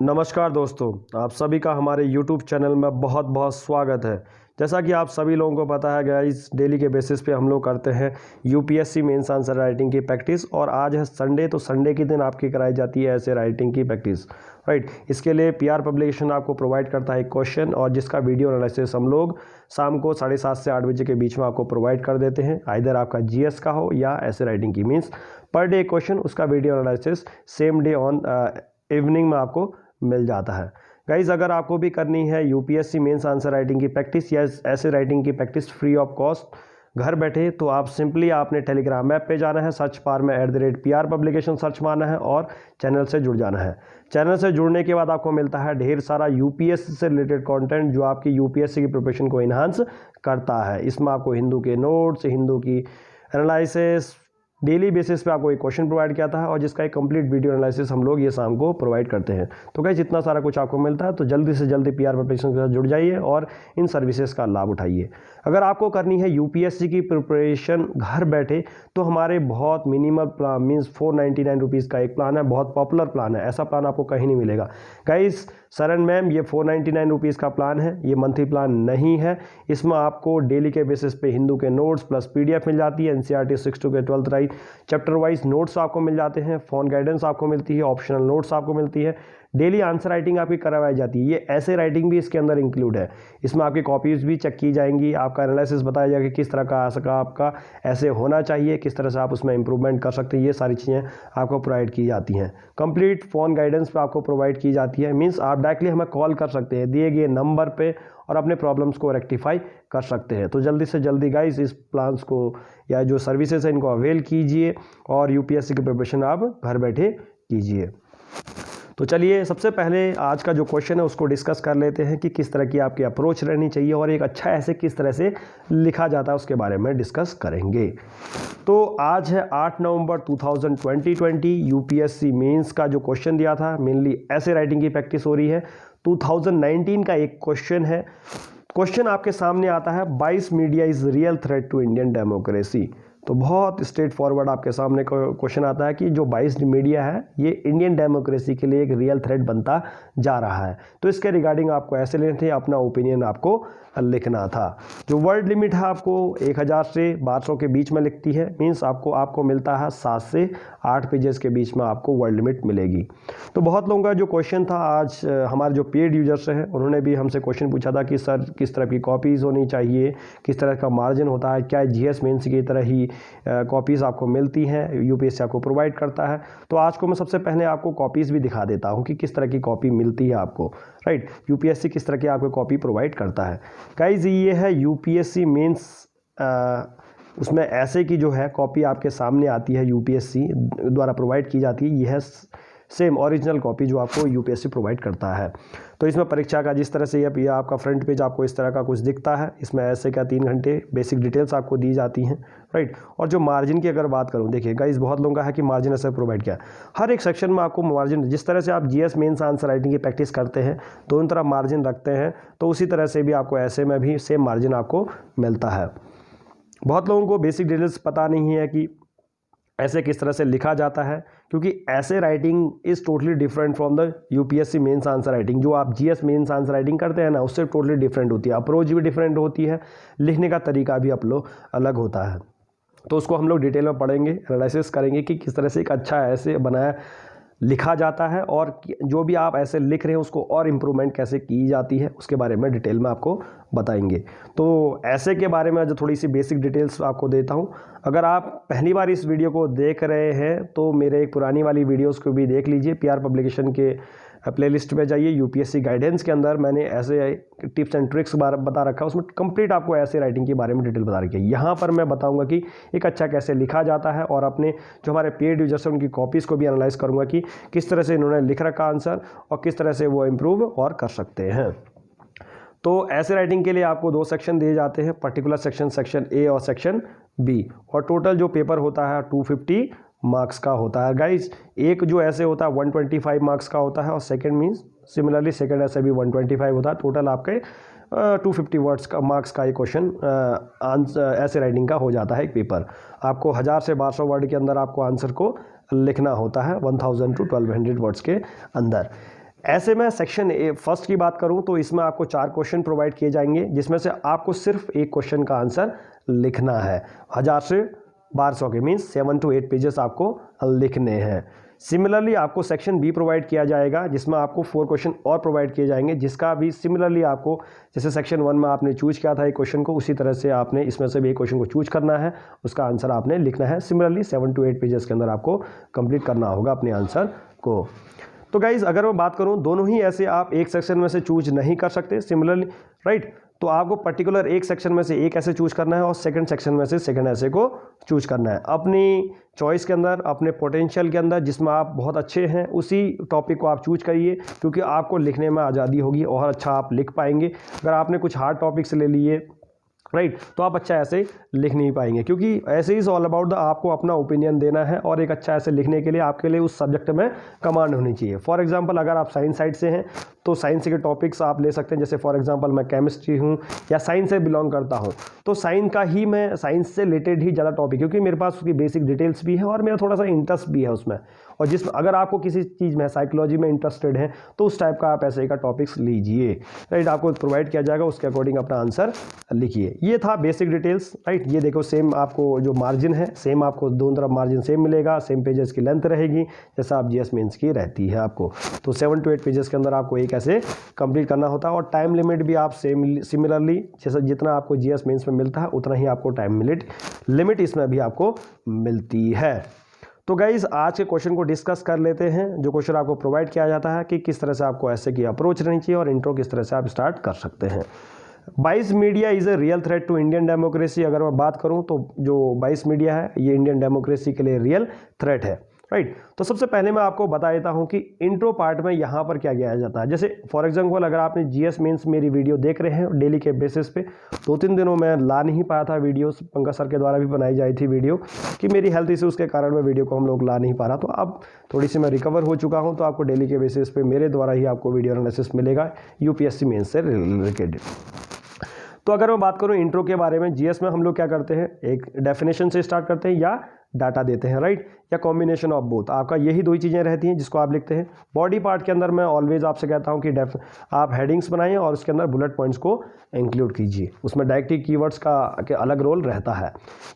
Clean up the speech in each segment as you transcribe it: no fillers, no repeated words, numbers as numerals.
नमस्कार दोस्तों, आप सभी का हमारे YouTube चैनल में बहुत बहुत स्वागत है। जैसा कि आप सभी लोगों को पता है गाइस, डेली के बेसिस पे हम लोग करते हैं यूपीएससी मेंस आंसर राइटिंग की प्रैक्टिस। और आज है संडे, तो संडे के दिन आपकी कराई जाती है ऐसे राइटिंग की प्रैक्टिस, राइट। इसके लिए पीआर पब्लिकेशन आपको प्रोवाइड करता है एक क्वेश्चन, और जिसका वीडियो एनालिसिस हम लोग शाम को 7:30 से 8 बजे के बीच में आपको प्रोवाइड कर देते हैं। आइदर आपका जीएस का हो या ऐसे राइटिंग की, मीन्स पर डे क्वेश्चन, उसका video analysis same day on evening में आपको मिल जाता है। गाइज, अगर आपको भी करनी है यूपीएससी मेंस आंसर राइटिंग की प्रैक्टिस या ऐसे राइटिंग की प्रैक्टिस फ्री ऑफ कॉस्ट घर बैठे, तो आप सिंपली आपने टेलीग्राम ऐप पे जाना है, सर्च बार में @PR पब्लिकेशन सर्च मारना है और चैनल से जुड़ जाना है। चैनल से जुड़ने के बाद आपको मिलता है ढेर सारा यूपीएससी से रिलेटेड कंटेंट जो आपकी यूपीएससी की प्रिपरेशन को इन्हांस करता है। इसमें आपको हिंदू के नोट्स, हिंदू की एनालिसिस, डेली बेसिस पे आपको एक क्वेश्चन प्रोवाइड किया था और जिसका एक कंप्लीट वीडियो एनालिसिस हम लोग ये शाम को प्रोवाइड करते हैं। तो गाइस, इतना सारा कुछ आपको मिलता है, तो जल्दी से जल्दी पीआर पब्लिकेशन के साथ जुड़ जाइए और इन सर्विसेज का लाभ उठाइए। अगर आपको करनी है यूपीएससी की प्रिपरेशन घर बैठे, तो हमारे बहुत मिनिमल प्लान मीन्स 499 रुपीज़ का एक प्लान है, बहुत पॉपुलर प्लान है। ऐसा प्लान आपको कहीं नहीं मिलेगा गाइस। सरन मैम, ये 499 रुपीज़ का प्लान है, ये मंथली प्लान नहीं है। इसमें आपको डेली के बेसिस पे हिंदू के नोट्स प्लस पीडीएफ मिल जाती है, NCERT 6 to 12th right chapter wise notes आपको मिल जाते हैं, फोन गाइडेंस आपको मिलती है, ऑप्शनल नोट्स आपको मिलती है, डेली आंसर राइटिंग आपकी करवाई जाती है। ये ऐसे राइटिंग भी इसके अंदर इंक्लूड है। इसमें आपकी कॉपीज़ भी चेक की जाएंगी, आपका एनालिसिस बताया जाएगा कि किस तरह का आंसर आपका ऐसे होना चाहिए, किस तरह से आप उसमें इंप्रूवमेंट कर सकते हैं। ये सारी चीज़ें आपको प्रोवाइड की जाती हैं। कंप्लीट फ़ोन गाइडेंस पे आपको प्रोवाइड की जाती है, मीन्स आप डायरेक्टली हमें कॉल कर सकते हैं दिए गए नंबर पे और अपने प्रॉब्लम्स को रेक्टिफाई कर सकते हैं। तो जल्दी से जल्दी गाइस इस प्लान्स को या जो सर्विसेज है इनको अवेल कीजिए और यूपीएससी की प्रिपरेशन आप घर बैठे कीजिए। तो चलिए, सबसे पहले आज का जो क्वेश्चन है उसको डिस्कस कर लेते हैं कि किस तरह की आपकी अप्रोच रहनी चाहिए और एक अच्छा ऐसे किस तरह से लिखा जाता है उसके बारे में डिस्कस करेंगे। तो आज है 8 नवंबर 2020। यूपीएससी मेंस का जो क्वेश्चन दिया था, मेनली ऐसे राइटिंग की प्रैक्टिस हो रही है। 2019 का एक क्वेश्चन है। क्वेश्चन आपके सामने आता है, 22 media is real threat to Indian democracy. तो बहुत स्ट्रेट फॉरवर्ड आपके सामने क्वेश्चन आता है कि जो 22 मीडिया है ये इंडियन डेमोक्रेसी के लिए एक रियल थ्रेट बनता जा रहा है। तो इसके रिगार्डिंग आपको ऐसे लेने थे, अपना ओपिनियन आपको लिखना था। जो वर्ड लिमिट है आपको 1000 से 1200 के बीच में लिखती है, मीन्स आपको मिलता है 7 से 8 पेजेस के बीच में आपको वर्ड लिमिट मिलेगी। तो बहुत लोगों का जो क्वेश्चन था, आज हमारे जो पेड यूजर्स हैं उन्होंने भी हमसे क्वेश्चन पूछा था कि सर किस तरह की कॉपीज़ होनी चाहिए, किस तरह का मार्जिन होता है, क्या जीएस मेंस की तरह ही कॉपीज़ आपको मिलती हैं, यूपीएससी आपको प्रोवाइड करता है। तो आज को मैं सबसे पहले आपको कॉपीज़ भी दिखा देता हूँ कि किस तरह की कॉपी मिलती है आपको, राइट। यूपीएससी किस तरह की आपको कॉपी प्रोवाइड करता है। गाइज, ये है यूपीएससी मेंस, उसमें ऐसे की जो है कॉपी आपके सामने आती है, यूपीएससी द्वारा प्रोवाइड की जाती है। यह है सेम ओरिजिनल कॉपी जो आपको यूपीएससी प्रोवाइड करता है। तो इसमें परीक्षा का जिस तरह से ये आपका फ्रंट पेज आपको इस तरह का कुछ दिखता है, इसमें ऐसे का 3 घंटे बेसिक डिटेल्स आपको दी जाती हैं, राइट। और जो मार्जिन की अगर बात करूं, देखिए गाइस, बहुत लोगों का है कि मार्जिन ऐसे प्रोवाइड किया। हर एक सेक्शन में आपको मार्जिन, जिस तरह से आप जीएस मेंस आंसर राइटिंग की प्रैक्टिस करते हैं, दोनों तरफ मार्जिन रखते हैं, तो उसी तरह से भी आपको ऐसे में भी सेम मार्जिन आपको मिलता है। बहुत लोगों को बेसिक डिटेल्स पता नहीं है कि ऐसे किस तरह से लिखा जाता है, क्योंकि ऐसे writing is totally different from the UPSC mains answer writing. जो आप जीएस मेंस आंसर राइटिंग करते हैं ना, उससे टोटली डिफरेंट होती है। अप्रोच भी डिफरेंट होती है, लिखने का तरीका भी अलग होता है। तो उसको हम लोग डिटेल में पढ़ेंगे, एनालिसिस करेंगे कि किस तरह से एक अच्छा ऐसे बनाया लिखा जाता है और जो भी आप ऐसे लिख रहे हैं उसको और इम्प्रूवमेंट कैसे की जाती है, उसके बारे में डिटेल में आपको बताएंगे। तो ऐसे के बारे में जो थोड़ी सी बेसिक डिटेल्स आपको देता हूं। अगर आप पहली बार इस वीडियो को देख रहे हैं तो मेरे एक पुरानी वाली वीडियोस को भी देख लीजिए। पीआर पब्लिकेशन के प्लेलिस्ट में जाइए, यूपीएससी गाइडेंस के अंदर मैंने ऐसे टिप्स एंड ट्रिक्स बता रखा है, उसमें कंप्लीट आपको ऐसे राइटिंग के बारे में डिटेल बता रखी है। यहाँ पर मैं बताऊंगा कि एक अच्छा कैसे लिखा जाता है और अपने जो हमारे पेड यूजर्स हैं उनकी कॉपीज़ को भी एनालाइज करूँगा कि किस तरह से इन्होंने लिख रखा आंसर और किस तरह से वो इम्प्रूव और कर सकते हैं। तो ऐसे राइटिंग के लिए आपको 2 सेक्शन दिए जाते हैं, पर्टिकुलर सेक्शन ए और सेक्शन बी, और टोटल जो पेपर होता है 250 मार्क्स का होता है गाइज। एक जो ऐसे होता है 125 मार्क्स का होता है और सेकंड मीन्स सिमिलरली सेकंड ऐसे भी 125 होता है। टोटल आपके 250 वर्ड्स का मार्क्स का एक क्वेश्चन आंसर ऐसे राइटिंग का हो जाता है एक पेपर। आपको 1000 से 1200 वर्ड के अंदर आपको आंसर को लिखना होता है, 1000 to 1200 वर्ड्स के अंदर। ऐसे में सेक्शन फर्स्ट की बात करूं तो इसमें आपको 4 क्वेश्चन प्रोवाइड किए जाएंगे, जिसमें से आपको सिर्फ एक क्वेश्चन का आंसर लिखना है। 1000 से 1200 के मीन्स 7 to 8 पेजेस आपको लिखने हैं। सिमिलरली आपको सेक्शन बी प्रोवाइड किया जाएगा, जिसमें आपको 4 क्वेश्चन और प्रोवाइड किए जाएंगे, जिसका भी सिमिलरली आपको जैसे सेक्शन 1 में आपने चूज किया था एक क्वेश्चन को, उसी तरह से आपने इसमें से भी एक क्वेश्चन को चूज करना है, उसका आंसर आपने लिखना है। सिमिलरली 7 to 8 पेजेस के अंदर आपको कंप्लीट करना होगा अपने आंसर को। तो गाइज अगर मैं बात करूं, दोनों ही ऐसे आप एक सेक्शन में से चूज नहीं कर सकते सिमिलरली, राइट। तो आपको पर्टिकुलर एक सेक्शन में से एक ऐसे चूज करना है और सेकंड सेक्शन में से सेकंड ऐसे को चूज करना है अपनी चॉइस के अंदर, अपने पोटेंशियल के अंदर, जिसमें आप बहुत अच्छे हैं उसी टॉपिक को आप चूज करिए, क्योंकि आपको लिखने में आज़ादी होगी और अच्छा आप लिख पाएंगे। अगर आपने कुछ हार्ड टॉपिक्स ले लिए, राइट, तो आप अच्छा ऐसे लिख नहीं पाएंगे, क्योंकि ऐसे इज़ ऑल अबाउट द आपको अपना ओपिनियन देना है और एक अच्छा ऐसे लिखने के लिए आपके लिए उस सब्जेक्ट में कमांड होनी चाहिए। फॉर एग्जांपल अगर आप साइंस साइड से हैं तो साइंस के टॉपिक्स आप ले सकते हैं, जैसे फॉर एग्जांपल मैं केमिस्ट्री हूं या साइंस से बिलोंग करता हूं, तो साइंस का ही मैं साइंस से रिलेटेड ही ज़्यादा टॉपिक, क्योंकि मेरे पास उसकी बेसिक डिटेल्स भी है और मेरा थोड़ा सा इंटरेस्ट भी है उसमें। और जिसमें अगर आपको किसी चीज़ में साइकोलॉजी में इंटरेस्टेड है तो उस टाइप का आप ऐसे का टॉपिक्स लीजिए, राइट। आपको प्रोवाइड किया जाएगा, उसके अकॉर्डिंग अपना आंसर लिखिए। ये था बेसिक डिटेल्स, राइट। ये देखो सेम आपको जो मार्जिन है सेम आपको दोनों तरफ मार्जिन सेम मिलेगा, सेम पेजेस की लेंथ रहेगी जैसा आप जीएस मेंस की रहती है आपको। तो 7 to 8 पेजेस के अंदर आपको एक ऐसे कंप्लीट करना होता है और टाइम लिमिट भी आप सेम सिमिलरली जैसा जितना आपको जीएस मेंस में मिलता है उतना ही आपको टाइम लिमिट इसमें भी आपको मिलती है। तो गाइज आज के क्वेश्चन को डिस्कस कर लेते हैं। जो क्वेश्चन आपको प्रोवाइड किया जाता है कि किस तरह से आपको ऐसे की अप्रोच रहनी चाहिए और इंट्रो किस तरह से आप स्टार्ट कर सकते हैं। Bias media is a real threat to Indian democracy. अगर मैं बात करूं तो जो बाइस मीडिया है ये इंडियन डेमोक्रेसी के लिए रियल थ्रेट है, राइट। तो सबसे पहले मैं आपको बता देता हूं कि इंट्रो पार्ट में यहाँ पर क्या किया जाता है। जैसे फॉर एग्जांपल अगर आपने जीएस मेंस मेरी वीडियो देख रहे हैं डेली के बेसिस पे, 2-3 दिनों में ला नहीं पाया था वीडियोस, पंकज सर के द्वारा भी बनाई जाई थी वीडियो कि मेरी हेल्थ इश्यूज़ के कारण मैं वीडियो को हम लोग ला नहीं पा रहा। तो अब थोड़ी सी मैं रिकवर हो चुका हूँ, तो आपको डेली के बेसिस पे मेरे द्वारा ही आपको वीडियो एनालिसिस मिलेगा यूपीएससी मेंस से रिलेटेड। तो अगर मैं बात करूं इंट्रो के बारे में, जीएस में हम लोग क्या करते हैं, एक डेफिनेशन से स्टार्ट करते हैं या डाटा देते हैं, राइट, या कॉम्बिनेशन ऑफ बोथ। आपका यही दो ही चीज़ें रहती हैं जिसको आप लिखते हैं। बॉडी पार्ट के अंदर मैं ऑलवेज आपसे कहता हूं कि आप हेडिंग्स बनाइए और उसके अंदर बुलेट पॉइंट्स को इंक्लूड कीजिए, उसमें डायरेक्टिव कीवर्ड्स का अलग रोल रहता है।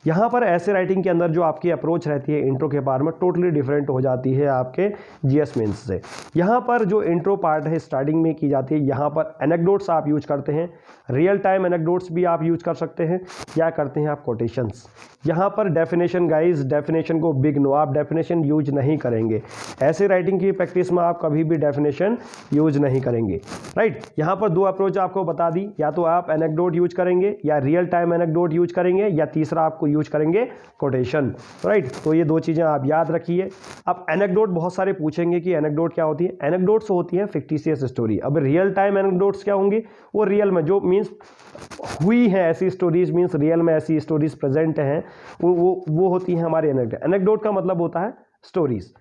यहाँ पर ऐसे राइटिंग के अंदर जो आपकी अप्रोच रहती है इंट्रो के पार्ट में टोटली डिफरेंट हो जाती है आपके जीएस मेंस से। यहाँ पर जो इंट्रो पार्ट है स्टार्टिंग में की जाती है, यहाँ पर एनेक्डोट्स आप यूज करते हैं, रियल टाइम एनेक्डोट्स भी आप यूज कर सकते हैं, या करते हैं आप कोटेशंस। यहाँ पर डेफिनेशन गाइज, डेफिनेशन को बिग नो, आप डेफिनेशन यूज नहीं करेंगे। ऐसे राइटिंग की प्रैक्टिस में आप कभी भी डेफिनेशन यूज नहीं करेंगे, राइट। यहाँ पर दो अप्रोच आपको बता दी, या तो आप एनेक्डोट यूज करेंगे या रियल टाइम एनेक्डोट यूज करेंगे, या तीसरा आपको यूज करेंगे कोटेशन, राइट। तो ये दो चीज़ें आप याद रखिए। अब एनेक्डोट बहुत सारे पूछेंगे कि एनेक्डोट क्या होती है। एनेक्डोट्स होती है फिक्टिशियस स्टोरी। अब रियल टाइम एनेक्डोट्स क्या होंगी, वो रियल में जो मीन्स हुई है ऐसी स्टोरीज, मीन्स रियल में ऐसी स्टोरीज प्रेजेंट हैं, वो होती हैं हमारी एनेक्डोट। एनेक्डोट का मतलब होता है stories.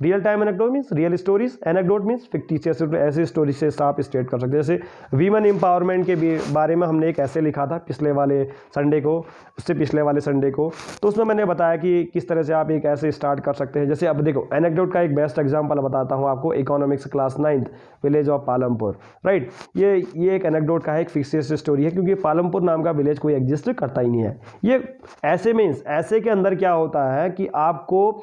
Real time anecdote means real stories, anecdote means fictitious ऐसी स्टोरी से आप स्टेट कर सकते हैं। जैसे वीमेन एम्पावरमेंट के बारे में हमने एक ऐसे लिखा था पिछले वाले संडे को, उससे पिछले वाले संडे को, तो उसमें मैंने बताया कि किस तरह से आप एक ऐसे स्टार्ट कर सकते हैं। जैसे अब देखो एनेक्डोट का एक बेस्ट एग्जांपल बताता हूँ आपको, economics class 9th, village of Palampur, right. ये एक एनेक्डोट का है, एक फिक्टिशियस स्टोरी है, क्योंकि पालमपुर नाम का विलेज कोई एग्जिस्ट करता ही नहीं है। ये ऐसे मीन्स ऐसे के अंदर क्या होता है कि आपको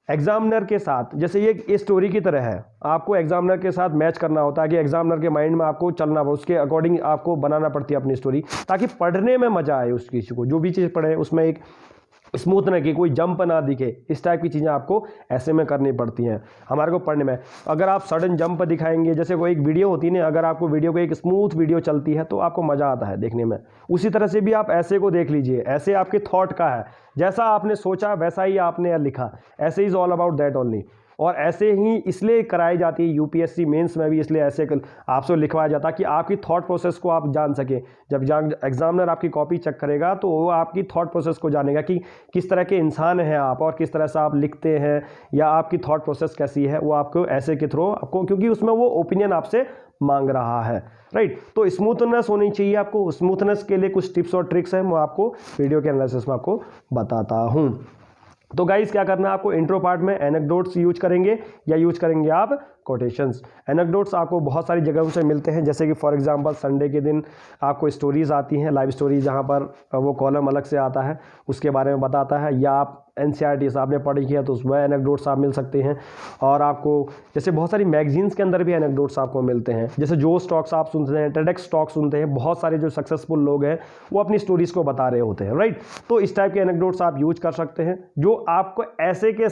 एग्जामिनर के साथ, जैसे ये स्टोरी की तरह है, आपको एग्जामिनर के साथ मैच करना होता है कि एग्जामिनर के माइंड में आपको चलना, उसके अकॉर्डिंग आपको बनाना पड़ती है अपनी स्टोरी, ताकि पढ़ने में मजा आए उस किसी को, जो भी चीज़ पढ़े उसमें एक स्मूथ न कि कोई जंप ना दिखे, इस टाइप की चीज़ें आपको ऐसे में करनी पड़ती हैं हमारे को पढ़ने में। अगर आप सडन जंप दिखाएंगे, जैसे कोई एक वीडियो होती है ना, अगर आपको वीडियो को एक स्मूथ वीडियो चलती है तो आपको मज़ा आता है देखने में, उसी तरह से भी आप ऐसे को देख लीजिए। ऐसे आपके थॉट का है, जैसा आपने सोचा वैसा ही आपने लिखा, ऐसे is all about that only. और ऐसे ही इसलिए कराई जाती है यूपीएससी मेंस में भी, इसलिए ऐसे आपसे लिखवाया जाता है कि आपकी थॉट प्रोसेस को आप जान सकें। जब एग्जामिनर आपकी कॉपी चेक करेगा तो वो आपकी थॉट प्रोसेस को जानेगा कि किस तरह के इंसान हैं आप और किस तरह से आप लिखते हैं, या आपकी थॉट प्रोसेस कैसी है, वो आपको ऐसे के थ्रू आपको, क्योंकि उसमें वो ओपिनियन आपसे मांग रहा है, राइट। तो स्मूथनेस होनी चाहिए आपको। स्मूथनेस के लिए कुछ टिप्स और ट्रिक्स हैं, मैं आपको वीडियो के एनालिसिस में आपको बताता हूँ। तो गाइस क्या करना है आपको, इंट्रो पार्ट में एनेक्डोट्स यूज करेंगे या यूज करेंगे आप कोटेशंस। एनेक्डोट्स आपको बहुत सारी जगहों से मिलते हैं, जैसे कि फॉर एग्जांपल संडे के दिन आपको स्टोरीज़ आती हैं, लाइव स्टोरीज, जहाँ पर वो कॉलम अलग से आता है, उसके बारे में बताता है, या आप NCERT आपने पढ़ी है तो उसमें एनेक्डोट्स आप मिल सकते हैं। और आपको जैसे बहुत सारी मैगजीन्स के अंदर भी एनेक्डोट्स आपको मिलते हैं, जैसे जो स्टॉक्स आप सुनते हैं, TEDx टॉक सुनते हैं, बहुत सारे जो सक्सेसफुल लोग हैं वो अपनी स्टोरीज़ को बता रहे होते हैं, राइट। तो इस टाइप के एनेक्डोट्स आप यूज कर सकते हैं जो आपको ऐसे के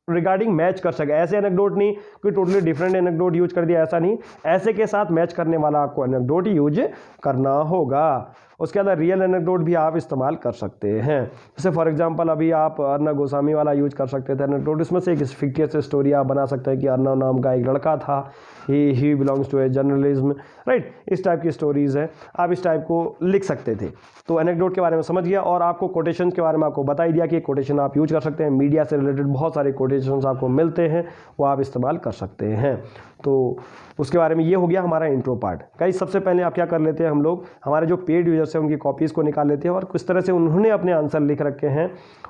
रिगार्डिंग मैच कर सके। ऐसे एनेक्डोट नहीं कोई टोटली डिफरेंट एनेक्डोट यूज कर दिया, ऐसा नहीं, ऐसे के साथ मैच करने वाला आपको एनेक्डोट यूज करना होगा। उसके अंदर रियल एनेक्डोट भी आप इस्तेमाल कर सकते हैं, जैसे फॉर एग्जांपल अभी आप अर्नब गोस्वामी वाला यूज कर सकते थे एनेक्डोट। इसमें से एक फिक्टियस स्टोरी आप बना सकते हैं कि अर्नब नाम का एक लड़का था, he belongs to a journalism, right. इस टाइप की स्टोरीज़ है, आप इस टाइप को लिख सकते थे। तो एनेक्डोट के बारे में समझ गया, और आपको कोटेशन के बारे में आपको बता ही दिया कि कोटेशन आप यूज कर सकते हैं। मीडिया से रिलेटेड बहुत सारे कोटेशन आपको मिलते हैं, वो आप इस्तेमाल कर सकते हैं। तो उसके बारे में ये हो गया हमारा इंट्रो पार्ट। गाइस सबसे पहले आप क्या कर लेते हैं, हम लोग हमारे जो पेड यूजर्स हैं उनकी कॉपीज़ को निकाल लेते हैं और किस तरह से उन्होंने अपने आंसर लिख रखे हैं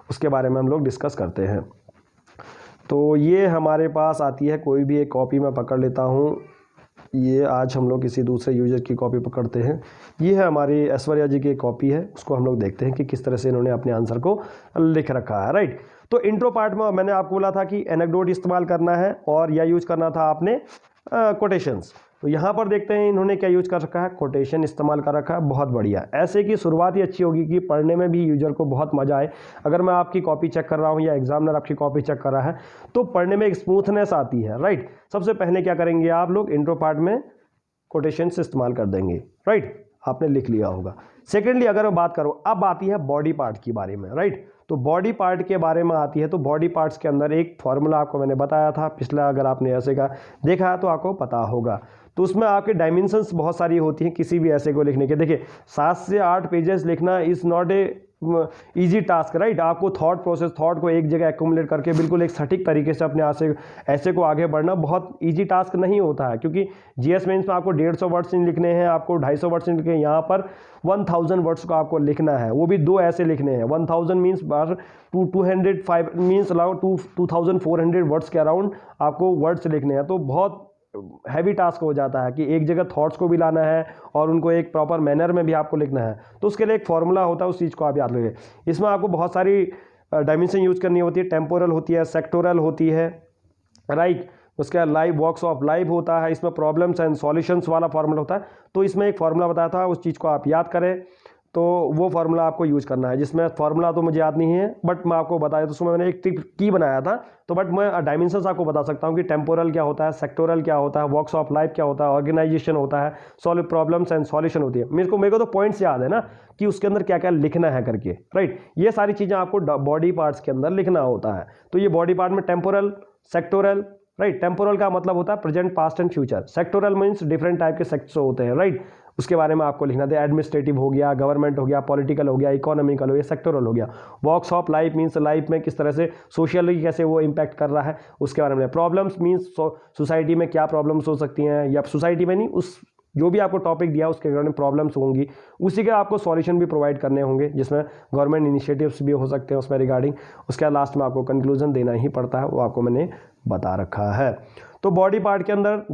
उसके बारे में हम लोग डिस्कस करते हैं। तो ये हमारे पास आती है कोई भी एक कॉपी मैं पकड़ लेता हूँ। ये आज हम लोग किसी दूसरे यूजर की कॉपी पकड़ते हैं। ये है हमारी ऐश्वर्या जी की कॉपी है, उसको हम लोग देखते हैं कि किस तरह से इन्होंने अपने आंसर को लिख रखा है, राइट। तो इंट्रो पार्ट में मैंने आपको बोला था कि एनेक्डोट इस्तेमाल करना है और या यूज करना था आपने कोटेशंस। तो यहाँ पर देखते हैं इन्होंने क्या यूज कर रखा है, कोटेशन इस्तेमाल कर रखा है। बहुत बढ़िया, ऐसे की शुरुआत ही अच्छी होगी कि पढ़ने में भी यूजर को बहुत मजा आए। अगर मैं आपकी कॉपी चेक कर रहा हूँ या एग्जामिनर आपकी कॉपी चेक कर रहा है तो पढ़ने में एक स्मूथनेस आती है, राइट। सबसे पहले क्या करेंगे आप लोग, इंट्रो पार्ट में कोटेशंस इस्तेमाल कर देंगे, राइट। आपने लिख लिया होगा। सेकेंडली अगर मैं बात करूँ, अब आती है बॉडी पार्ट के बारे में, राइट। तो बॉडी पार्ट के बारे में आती है, तो बॉडी पार्ट्स के अंदर एक फॉर्मूला आपको मैंने बताया था पिछला, अगर आपने ऐसे का देखा है तो आपको पता होगा। तो उसमें आपके डायमेंशंस बहुत सारी होती हैं किसी भी ऐसे को लिखने के। देखिए 7 से 8 पेजेस लिखना is not a easy task, right. आपको थॉट प्रोसेस, थॉट को एक जगह एक्यूमुलेट करके बिल्कुल एक सटीक तरीके से अपने ऐसे को आगे बढ़ना बहुत ईजी टास्क नहीं होता है, क्योंकि जीएस मेंस में आपको 150 वर्ड्स नहीं लिखने हैं, आपको 250 वर्ड्स नहीं लिखने हैं। यहाँ पर 1000 वर्ड्स को आपको लिखना है, वो भी 2 ऐसे लिखने हैं। 1000 मीन्स बार 205 मीन्स अलाउड 2400 वर्ड्स के अराउंड आपको वर्ड्स लिखने हैं। तो बहुत हैवी टास्क हो जाता है कि एक जगह थॉट्स को भी लाना है और उनको एक प्रॉपर मैनर में भी आपको लिखना है। तो उसके लिए एक फॉर्मूला होता है, उस चीज़ को आप याद रखिए। इसमें आपको बहुत सारी डायमेंशन यूज करनी होती है, टेम्पोरल होती है, सेक्टोरल होती है, राइट। उसके बाद लाइव वर्क्स ऑफ लाइव होता है, इसमें प्रॉब्लम्स एंड सॉल्यूशंस वाला फॉर्मूला होता है। तो इसमें एक फॉर्मूला बताया था, उस चीज़ को आप याद करें। तो वो फार्मूला आपको यूज करना है, जिसमें फार्मूला तो मुझे याद नहीं है बट मैं आपको बताया, तो उसमें मैंने एक की बनाया था। तो बट मैं डायमेंशंस आपको बता सकता हूँ कि टेम्पोरल क्या होता है, सेक्टोरल क्या होता है, वर्क्स ऑफ लाइफ क्या होता है, ऑर्गेनाइजेशन होता है, सॉल्व प्रॉब्लम्स एंड सॉल्यूशन होती है। मेरे को तो पॉइंट्स याद है ना कि उसके अंदर क्या क्या लिखना है करके, राइट। ये सारी चीज़ें आपको बॉडी पार्ट्स के अंदर लिखना होता है। तो ये बॉडी पार्ट में टेम्पोरल, सेक्टोरल, राइट। टेम्पोरल का मतलब होता है present, past and future. Sectoral means different type के सेक्टर्स होते हैं, राइट। उसके बारे में आपको लिखना था, एडमिनिस्ट्रेटिव हो गया, गवर्नमेंट हो गया, पॉलिटिकल हो गया, इकोनॉमिकल हो गया, सेक्टोरल हो गया। Works of life means life में किस तरह से सोशली कैसे वो इम्पैक्ट कर रहा है उसके बारे में। प्रॉब्लम्स मीन्स सोसाइटी में क्या प्रॉब्लम्स हो सकती हैं, या सोसाइटी में नहीं, उस जो भी आपको टॉपिक दिया उसके रिगार्डिंग प्रॉब्लम्स होंगी, उसी के आपको सॉल्यूशन भी प्रोवाइड करने होंगे, जिसमें गवर्नमेंट इनिशिएटिव्स भी हो सकते हैं उसमें रिगार्डिंग। उसके बाद लास्ट में आपको कंक्लूजन देना ही पड़ता है, वो आपको मैंने बता रखा है। तो बॉडी पार्ट के अंदर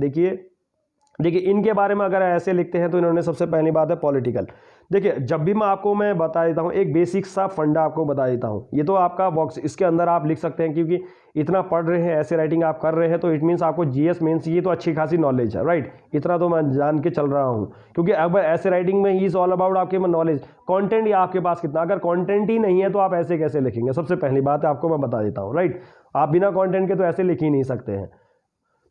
देखिए इनके बारे में अगर ऐसे लिखते हैं तो इन्होंने सबसे पहली बात है पॉलिटिकल। देखिए जब भी मैं बता देता हूँ एक बेसिक सा फंडा आपको बता देता हूँ, ये तो आपका बॉक्स, इसके अंदर आप लिख सकते हैं, क्योंकि इतना पढ़ रहे हैं, ऐसे राइटिंग आप कर रहे हैं, तो इट मीन्स आपको जीएस मेंस ये तो अच्छी खासी नॉलेज है, राइट। इतना तो मैं जान के चल रहा हूँ, क्योंकि अगर ऐसे राइटिंग में ही इज ऑल अबाउट आपके नॉलेज, कंटेंट या आपके पास कितना। अगर कंटेंट ही नहीं है तो आप ऐसे कैसे लिखेंगे, सबसे पहली बात है आपको मैं बता देता हूँ, राइट। आप बिना कंटेंट के तो ऐसे लिख ही नहीं सकते हैं।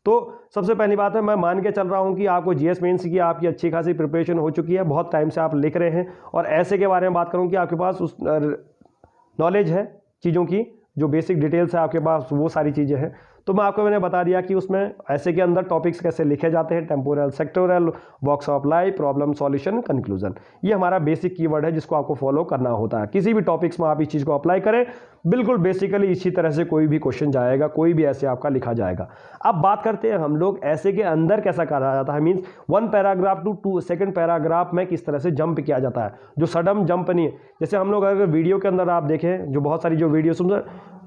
तो सबसे पहली बात है, मैं मान के चल रहा हूं कि आपको जीएस मेंस की आपकी अच्छी खासी प्रिपरेशन हो चुकी है, बहुत टाइम से आप लिख रहे हैं, और ऐसे के बारे में बात करूं कि आपके पास उस नॉलेज है चीज़ों की, जो बेसिक डिटेल्स है आपके पास, वो सारी चीज़ें हैं। तो मैंने बता दिया कि उसमें ऐसे के अंदर टॉपिक्स कैसे लिखे जाते हैं, temporal, sectoral, works of life, problem, solution, conclusion. ये हमारा बेसिक कीवर्ड है जिसको आपको फॉलो करना होता है। किसी भी टॉपिक्स में आप इस चीज़ को अप्लाई करें, बिल्कुल बेसिकली इसी तरह से कोई भी क्वेश्चन जाएगा, कोई भी ऐसे आपका लिखा जाएगा। अब बात करते हैं हम लोग ऐसे के अंदर कैसा करा जाता है, means 1 paragraph to second paragraph में किस तरह से जंप किया जाता है, जो सडन जंप नहीं है। जैसे हम लोग अगर वीडियो के अंदर आप देखें, जो बहुत सारी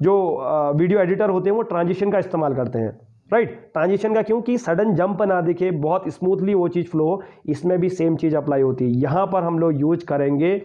जो वीडियो एडिटर होते हैं वो ट्रांजिशन का इस्तेमाल करते हैं, राइट। ट्रांजिशन का क्योंकि सडन जंप ना दिखे, बहुत स्मूथली वो चीज़ फ्लो हो, इसमें भी सेम चीज़ अप्लाई होती है। यहाँ पर हम लोग यूज करेंगे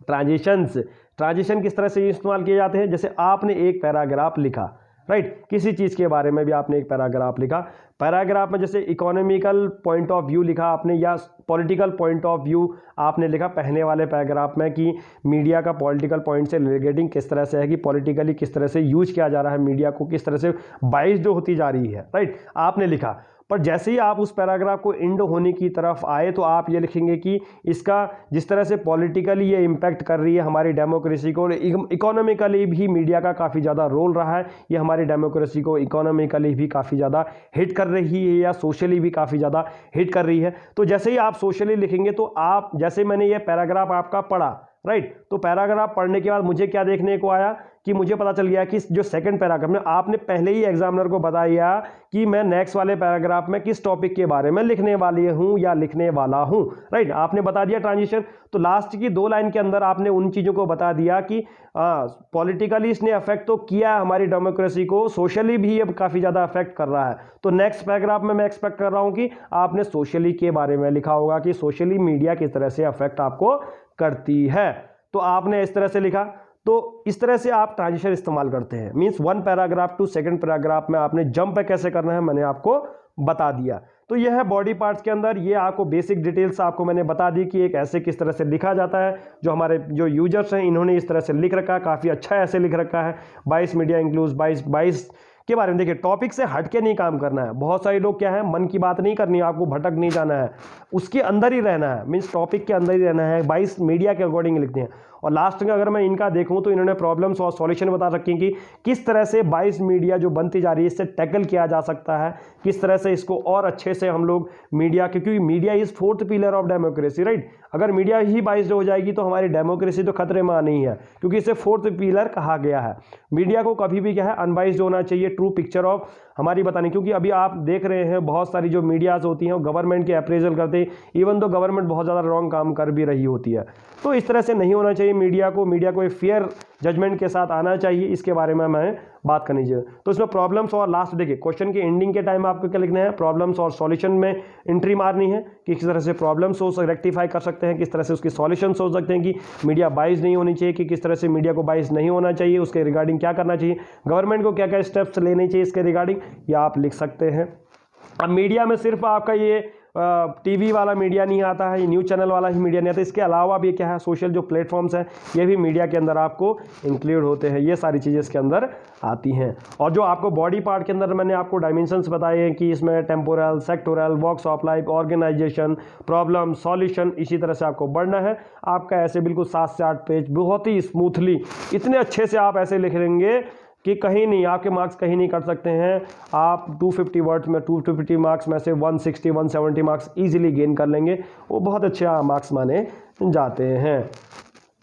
ट्रांजिशंस। ट्रांजिशन किस तरह से इस्तेमाल किए जाते हैं, जैसे आपने एक पैराग्राफ लिखा, राइट, किसी चीज़ के बारे में भी आपने एक पैराग्राफ लिखा, पैराग्राफ में जैसे इकोनॉमिकल पॉइंट ऑफ व्यू लिखा आपने या पॉलिटिकल पॉइंट ऑफ व्यू आपने लिखा पहले वाले पैराग्राफ में कि मीडिया का पॉलिटिकल पॉइंट से रिलेटिंग किस तरह से है कि पॉलिटिकली किस तरह से यूज किया जा रहा है, मीडिया को किस तरह से बाइस्ड होती जा रही है, राइट, आपने लिखा। पर जैसे ही आप उस पैराग्राफ को एंड होने की तरफ आए तो आप ये लिखेंगे कि इसका जिस तरह से पॉलिटिकली ये इम्पैक्ट कर रही है हमारी डेमोक्रेसी को, और इकोनॉमिकली भी मीडिया का काफ़ी ज़्यादा रोल रहा है, ये हमारी डेमोक्रेसी को इकोनॉमिकली भी काफ़ी ज़्यादा हिट कर रही है या सोशली भी काफ़ी ज़्यादा हिट कर रही है। तो जैसे ही आप सोशली लिखेंगे तो आप, जैसे मैंने ये पैराग्राफ आपका पढ़ा, राइट, तो पैराग्राफ पढ़ने के बाद मुझे क्या देखने को आया कि मुझे पता चल गया कि जो सेकंड पैराग्राफ में आपने पहले ही एग्जामिनर को बताया कि मैं नेक्स्ट वाले पैराग्राफ में किस टॉपिक के बारे में लिखने वाली हूं या लिखने वाला हूं, राइट, आपने बता दिया ट्रांजिशन। तो लास्ट की 2 लाइन के अंदर आपने उन चीज़ों को बता दिया कि पॉलिटिकली इसने अफेक्ट तो किया है हमारी डेमोक्रेसी को, सोशली भी अब काफ़ी ज़्यादा अफेक्ट कर रहा है। तो नेक्स्ट पैराग्राफ में मैं एक्सपेक्ट कर रहा हूँ कि आपने सोशली के बारे में लिखा होगा कि सोशली मीडिया किस तरह से अफेक्ट आपको करती है। तो आपने इस तरह से लिखा, तो इस तरह से आप ट्रांजिशन इस्तेमाल करते हैं। Means 1 paragraph to second paragraph में आपने जंप कैसे करना है मैंने आपको बता दिया। तो यह है बॉडी पार्ट्स के अंदर, ये आपको बेसिक डिटेल्स आपको मैंने बता दी कि एक ऐसे किस तरह से लिखा जाता है। जो हमारे जो यूजर्स हैं इन्होंने इस तरह से लिख रखा है, काफ़ी अच्छा ऐसे लिख रखा है। 22 मीडिया इंक्लूड्स 22 के बारे में देखिए, टॉपिक से हट के नहीं काम करना है। बहुत सारे लोग क्या है, मन की बात नहीं करनी है, आपको भटक नहीं जाना है, उसके अंदर ही रहना है, मीन्स टॉपिक के अंदर ही रहना है। 22 मीडिया के अकॉर्डिंग लिखते हैं। और लास्ट में अगर मैं इनका देखूं तो इन्होंने प्रॉब्लम्स और सॉल्यूशन बता रखे हैं कि किस तरह से 22 मीडिया जो बनती जा रही है इससे टैकल किया जा सकता है, किस तरह से इसको और अच्छे से हम लोग मीडिया, क्योंकि media is 4th pillar of democracy, right. अगर मीडिया ही बाइस्ड हो जाएगी तो हमारी डेमोक्रेसी तो खतरे में नहीं है, क्योंकि इसे 4th पिलर कहा गया है। मीडिया को कभी भी क्या है, अनबाइस्ड होना चाहिए, ट्रू पिक्चर ऑफ हमारी बतानी, क्योंकि अभी आप देख रहे हैं बहुत सारी जो मीडियाज होती हैं वो गवर्नमेंट के अप्रेजल करते हैं, इवन तो गवर्नमेंट बहुत ज़्यादा रॉन्ग काम कर भी रही होती है। तो इस तरह से नहीं होना चाहिए मीडिया को एक फेयर जजमेंट के साथ आना चाहिए, इसके बारे में मैं बात करनी चाहिए। तो इसमें प्रॉब्लम्स और लास्ट देखिए, क्वेश्चन के एंडिंग के टाइम आपको क्या लिखना है, प्रॉब्लम्स और सॉल्यूशन में एंट्री मारनी है कि किस तरह से प्रॉब्लम्स हो रेक्टिफाई कर सकते हैं, किस तरह से उसकी सॉल्यूशंस हो सकते हैं, कि मीडिया बाइज नहीं होनी चाहिए, कि किस तरह से मीडिया को बाइज नहीं होना चाहिए, उसके रिगार्डिंग क्या करना चाहिए, गवर्नमेंट को क्या क्या स्टेप्स लेने चाहिए इसके रिगार्डिंग, या आप लिख सकते हैं। अब मीडिया में सिर्फ आपका ये टीवी वाला मीडिया नहीं आता है, ये न्यूज़ चैनल वाला ही मीडिया नहीं आता, इसके अलावा भी क्या है, सोशल जो प्लेटफॉर्म्स हैं ये भी मीडिया के अंदर आपको इंक्लूड होते हैं, ये सारी चीज़ें इसके अंदर आती हैं। और जो आपको बॉडी पार्ट के अंदर मैंने आपको डायमेंशंस बताए हैं कि इसमें temporal, sectoral, walks of life, organization, problem, solution, इसी तरह से आपको बढ़ना है। आपका ऐसे बिल्कुल 7 से 8 पेज बहुत ही स्मूथली, इतने अच्छे से आप ऐसे लिख लेंगे कि कहीं नहीं, आपके मार्क्स कहीं नहीं कट सकते हैं। आप 250 वर्ड्स में 250 मार्क्स में से 160 170 मार्क्स इजीली गेन कर लेंगे, वो बहुत अच्छे मार्क्स माने जाते हैं।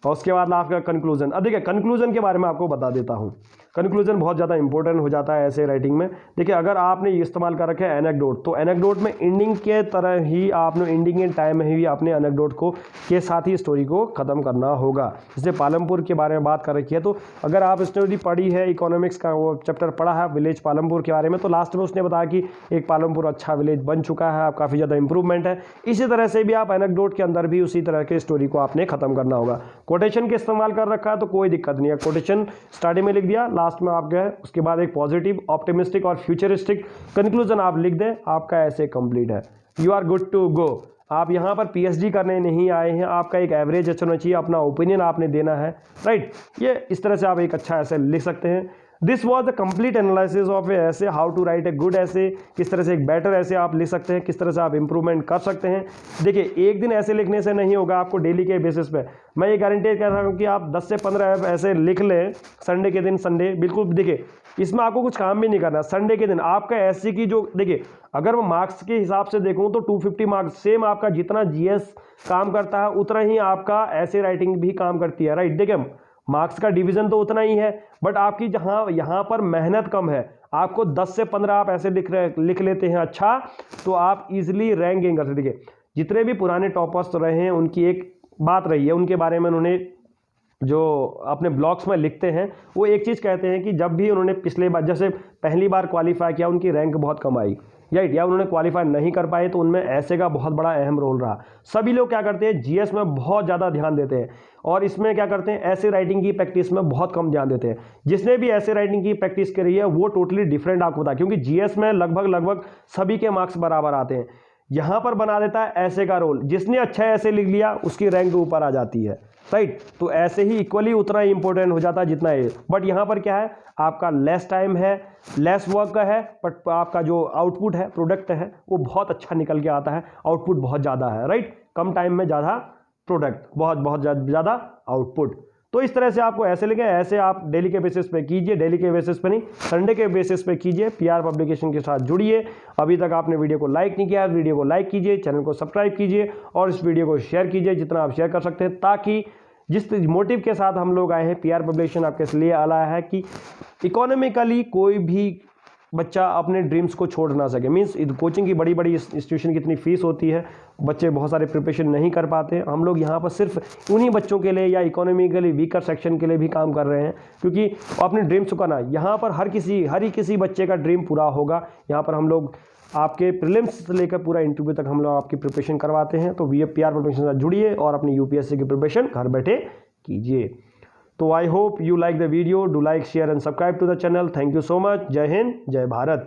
और उसके बाद आपका कंक्लूजन, अब देखिए कंक्लूजन के बारे में आपको बता देता हूँ। कंक्लूजन बहुत ज़्यादा इंपॉर्टेंट हो जाता है ऐसे राइटिंग में। देखिए अगर आपने इस्तेमाल कर रखे है एनेक्डोट, तो एनेक्डोट में एंडिंग के तरह ही आपने एंडिंग के टाइम में ही अपने एनेक्डोट को के साथ ही स्टोरी को ख़त्म करना होगा। जैसे पालमपुर के बारे में बात कर रखी है, तो अगर आप स्टोरी पढ़ी है, इकोनॉमिक्स का वो चैप्टर पढ़ा है विलेज पालमपुर के बारे में, तो लास्ट में उसने बताया कि एक पालमपुर अच्छा विलेज बन चुका है, आप काफ़ी ज़्यादा इंप्रूवमेंट है। इसी तरह से भी आप एनेक्डोट के अंदर भी उसी तरह के स्टोरी को आपने ख़त्म करना होगा। कोटेशन के इस्तेमाल कर रखा है तो कोई दिक्कत नहीं है, कोटेशन स्टार्टिंग में लिख दिया, लास्ट में आप गए, उसके बाद एक पॉजिटिव, ऑप्टिमिस्टिक और फ्यूचरिस्टिक कंक्लूजन आप लिख दें, आपका ऐसे कंप्लीट है, you are good to go. आप यहाँ पर पीएचडी करने नहीं आए हैं, आपका एक एवरेज अच्छा होना चाहिए, अपना ओपिनियन आपने देना है, राइट। ये इस तरह से आप एक अच्छा ऐसे लिख सकते हैं। This was the complete analysis of a essay, how to write a good essay, किस तरह से एक बेटर ऐसे आप लिख सकते हैं, किस तरह से आप इंप्रूवमेंट कर सकते हैं। देखिए एक दिन ऐसे लिखने से नहीं होगा, आपको डेली के बेसिस पे मैं ये गारंटी कर रहा हूँ कि आप 10 से 15 ऐसे लिख लें संडे के दिन। संडे बिल्कुल, देखिए इसमें आपको कुछ काम भी नहीं करना, संडे के दिन आपका ऐसे की जो, देखिए अगर मैं मार्क्स के हिसाब से देखूँ तो 250 मार्क्स सेम आपका जितना जीएस काम करता है उतना ही आपका ऐसे राइटिंग भी काम करती है, राइट। देखिए मार्क्स का डिवीजन तो उतना ही है, बट आपकी जहाँ यहाँ पर मेहनत कम है, आपको 10 से 15 आप ऐसे लिख लेते हैं अच्छा, तो आप इजीली रैंक गेन कर सकते। देखिए जितने भी पुराने टॉपर्स रहे हैं उनकी एक बात रही है, उनके बारे में उन्होंने जो अपने ब्लॉग्स में लिखते हैं, वो एक चीज़ कहते हैं कि जब भी उन्होंने पिछले बार जैसे पहली बार क्वालिफाई किया उनकी रैंक बहुत कम आई, या उन्होंने क्वालिफाई नहीं कर पाए, तो उनमें ऐसे का बहुत बड़ा अहम रोल रहा। सभी लोग क्या करते हैं, जीएस में बहुत ज़्यादा ध्यान देते हैं और इसमें क्या करते हैं, ऐसे राइटिंग की प्रैक्टिस में बहुत कम ध्यान देते हैं। जिसने भी ऐसे राइटिंग की प्रैक्टिस करी है वो टोटली डिफरेंट आपको बता, क्योंकि जीएस में लगभग सभी के मार्क्स बराबर आते हैं। यहाँ पर बना देता है ऐसे का रोल, जिसने अच्छा ऐसे लिख लिया उसकी रैंक ऊपर आ जाती है, राइट। तो ऐसे ही इक्वली उतना ही इंपॉर्टेंट हो जाता है जितना ये, बट यहाँ पर क्या है, आपका लेस टाइम है, लेस वर्क का है, बट आपका जो आउटपुट है, प्रोडक्ट है, वो बहुत अच्छा निकल के आता है, आउटपुट बहुत ज़्यादा है, राइट। कम टाइम में ज़्यादा प्रोडक्ट, बहुत ज़्यादा आउटपुट। तो इस तरह से आपको ऐसे लिखे, ऐसे आप डेली के बेसिस पे कीजिए, डेली के बेसिस पे नहीं, संडे के बेसिस पे कीजिए। पीआर पब्लिकेशन के साथ जुड़िए। अभी तक आपने वीडियो को लाइक नहीं किया, वीडियो को लाइक कीजिए, चैनल को सब्सक्राइब कीजिए और इस वीडियो को शेयर कीजिए जितना आप शेयर कर सकते हैं, ताकि जिस मोटिव के साथ हम लोग आए हैं, पीआर पब्लिकेशन आपके लिए आया है कि इकोनॉमिकली कोई भी बच्चा अपने ड्रीम्स को छोड़ ना सके। मींस कोचिंग की बड़ी इंस्टीट्यूशन की इतनी फीस होती है, बच्चे बहुत सारे प्रिपरेशन नहीं कर पाते। हम लोग यहाँ पर सिर्फ उन्हीं बच्चों के लिए या इकोनॉमिकली वीकर सेक्शन के लिए भी काम कर रहे हैं, क्योंकि अपने ड्रीम्स को करना, यहाँ पर हर ही किसी बच्चे का ड्रीम पूरा होगा। यहाँ पर हम लोग आपके प्रीलिम्स से लेकर पूरा इंटरव्यू तक हम लोग आपकी प्रिपरेशन करवाते हैं। तो पीआर प्रिपरेशन से जुड़िए और अपनी यूपीएससी की प्रिपरेशन घर बैठे कीजिए। तो I hope you like the video. Do like, share and subscribe to the channel. Thank you so much. Jai Hind, Jai Bharat.